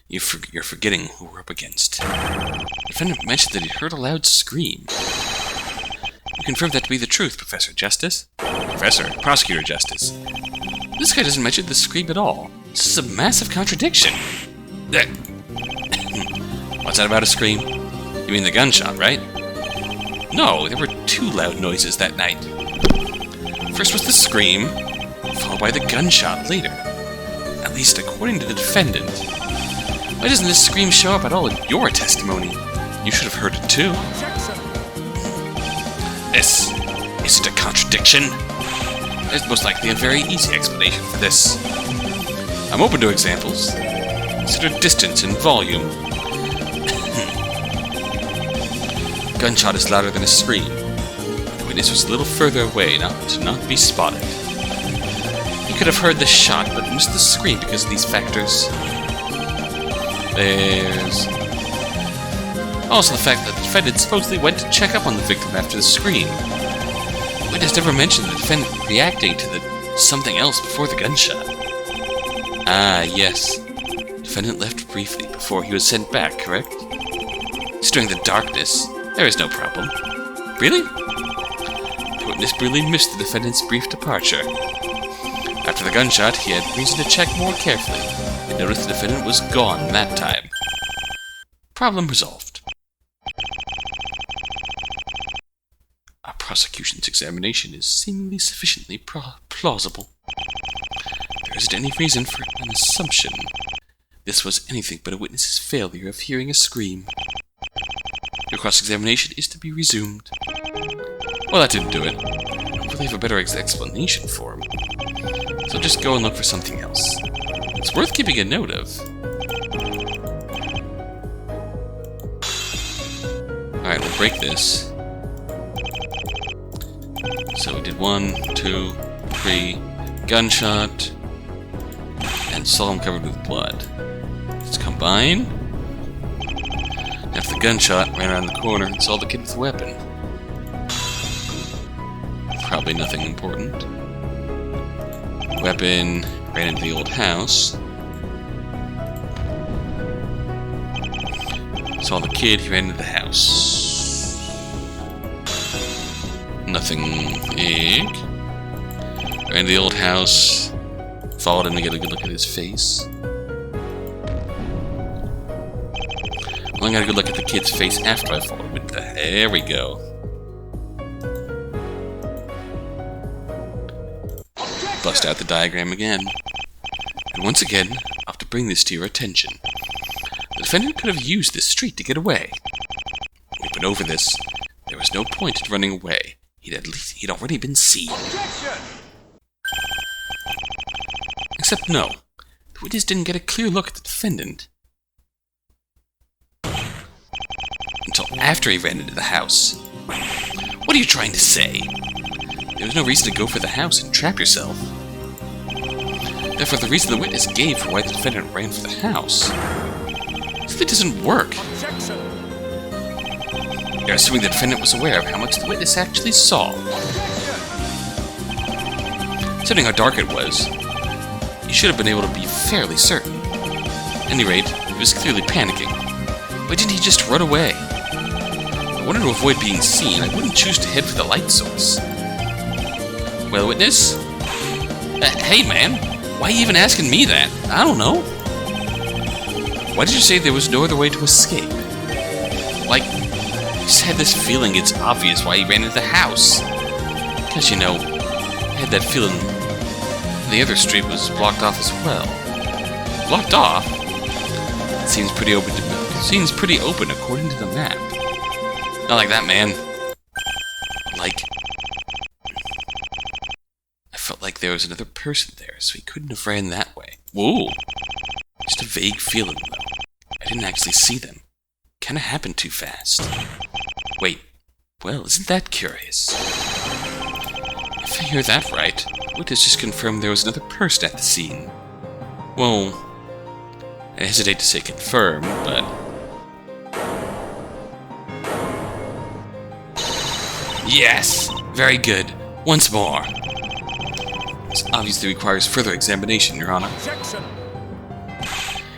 You're forgetting who we're up against. The defendant mentioned that he heard a loud scream. You confirmed that to be the truth, Professor Justice. Prosecutor Justice. This guy doesn't mention the scream at all. This is a massive contradiction. What's that about a scream? You mean the gunshot, right? No, there were two loud noises that night. First was the scream, followed by the gunshot later. At least according to the defendant. Why doesn't this scream show up at all in your testimony? You should have heard it too. This isn't a contradiction. There's most likely a very easy explanation for this. I'm open to examples. Consider distance and volume. Gunshot is louder than a scream. The witness was a little further away to not be spotted. He could have heard the shot, but missed the scream because of these factors. There's also the fact that the defendant supposedly went to check up on the victim after the scream. The witness never mentioned the defendant reacting to the something else before the gunshot. Ah, yes. The defendant left briefly before he was sent back, correct? It's during the darkness. There is no problem. Really? The witness really missed the defendant's brief departure. After the gunshot, he had reason to check more carefully, and noticed the defendant was gone that time. Problem resolved. Our prosecution's examination is seemingly sufficiently plausible. There isn't any reason for an assumption. This was anything but a witness's failure of hearing a scream. Your cross-examination is to be resumed. Well, that didn't do it. I don't really have a better explanation for him. So just go and look for something else. It's worth keeping a note of. Alright, we'll break this. So we did 1, 2, 3, gunshot, and saw him covered with blood. Let's combine. After the gunshot, ran around the corner and saw the kid with a weapon. Probably nothing important. Weapon, ran into the old house. Saw the kid, he ran into the house. Nothing big. Ran to the old house. Followed him to get a good look at his face. Well, I got a good look at the kid's face after I followed him. There we go. Bust out the diagram again. And once again, I'll have to bring this to your attention. The defendant could have used this street to get away. We've been over this. There was no point in running away. He'd already been seen. Except no. The witness didn't get a clear look at the defendant until after he ran into the house. What are you trying to say? There was no reason to go for the house and trap yourself. Therefore, the reason the witness gave for why the defendant ran for the house simply doesn't work. You're assuming the defendant was aware of how much the witness actually saw. Considering how dark it was, he should have been able to be fairly certain. At any rate, he was clearly panicking. Why didn't he just run away? If I wanted to avoid being seen, I wouldn't choose to head for the light source. Well, witness? Hey, man, why are you even asking me that? I don't know. Why did you say there was no other way to escape? Like, I just had this feeling it's obvious why he ran into the house. Because, you know, I had that feeling the other street was blocked off as well. Blocked off? It seems pretty open to me. Seems pretty open according to the map. Not like that, man. Like, I felt like there was another person there, so he couldn't have ran that way. Whoa! Just a vague feeling, though. I didn't actually see them. Kinda happened too fast. Wait, well, isn't that curious? If I hear that right, witness just confirmed there was another person at the scene. Well, I hesitate to say confirm, but... Yes! Very good. Once more. This obviously requires further examination, Your Honor. Objection.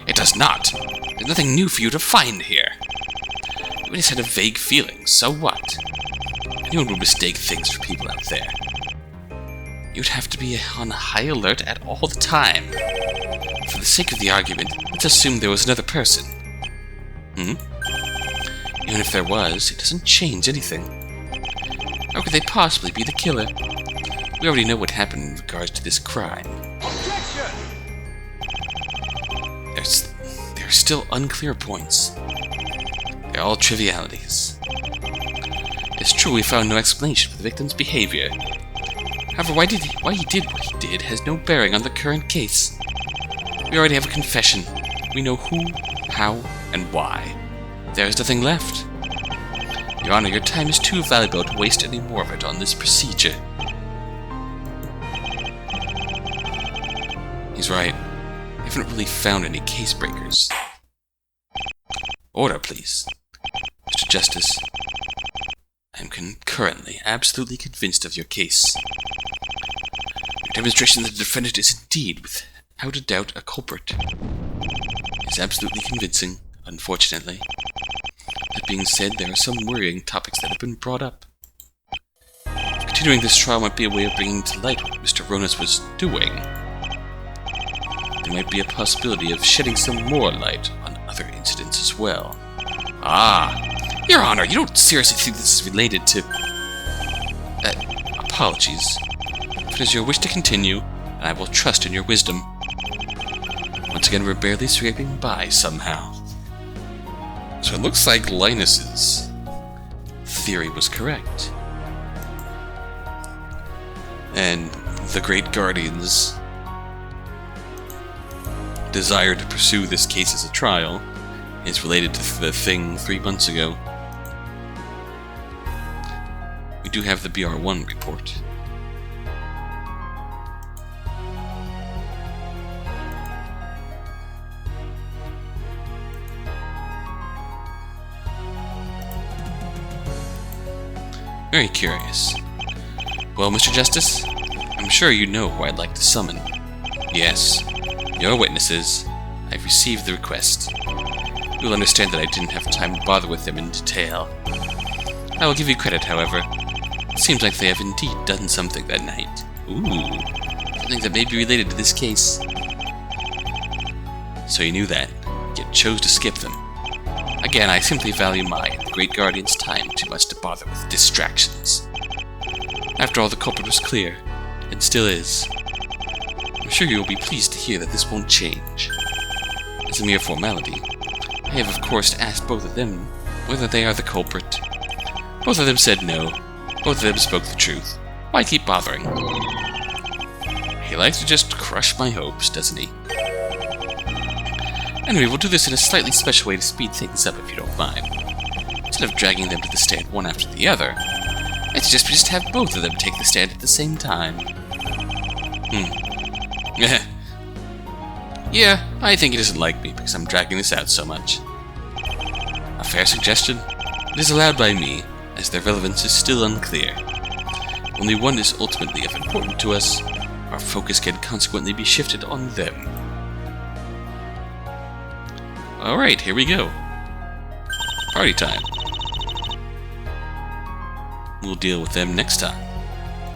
It does not. There's nothing new for you to find here. The witness had a vague feeling, so what? Anyone would mistake things for people out there. You'd have to be on high alert at all the time. For the sake of the argument, let's assume there was another person. Even if there was, it doesn't change anything. How could they possibly be the killer? We already know what happened in regards to this crime. Objection! There are still unclear points. They're all trivialities. It's true we found no explanation for the victim's behavior. However, why he did what he did has no bearing on the current case. We already have a confession. We know who, how, and why. There is nothing left. Your Honor, your time is too valuable to waste any more of it on this procedure. He's right. I haven't really found any case breakers. Order, please. Mr. Justice, I am currently absolutely convinced of your case. Your demonstration that the defendant is indeed, without a doubt, a culprit is absolutely convincing, unfortunately. That being said, there are some worrying topics that have been brought up. Continuing this trial might be a way of bringing to light what Mr. Ronas was doing. There might be a possibility of shedding some more light on other incidents as well. Your Honor, you don't seriously think this is related to... apologies. If it is your wish to continue, and I will trust in your wisdom. Once again, we're barely scraping by somehow. So it looks like Linus's theory was correct. And the Great Guardian's desire to pursue this case as a trial is related to the thing 3 months ago. We do have the BR1 report. Very curious. Well, Mr. Justice, I'm sure you know who I'd like to summon. Yes, your witnesses. I've received the request. You'll understand that I didn't have time to bother with them in detail. I will give you credit, however. It seems like they have indeed done something that night. Ooh, something that may be related to this case. So you knew that, yet chose to skip them. Again, I simply value the Great Guardian's time too much to bother with distractions. After all, the culprit was clear, and still is. I'm sure you will be pleased to hear that this won't change. As a mere formality, I have of course asked both of them whether they are the culprit. Both of them said no. Both of them spoke the truth. Why keep bothering? He likes to just crush my hopes, doesn't he? Anyway, we'll do this in a slightly special way to speed things up if you don't mind. Instead of dragging them to the stand one after the other, let's just have both of them take the stand at the same time. Yeah, I think he doesn't like me because I'm dragging this out so much. A fair suggestion? It is allowed by me, as their relevance is still unclear. Only one is ultimately of importance to us. Our focus can consequently be shifted on them. Alright, here we go. Party time. We'll deal with them next time.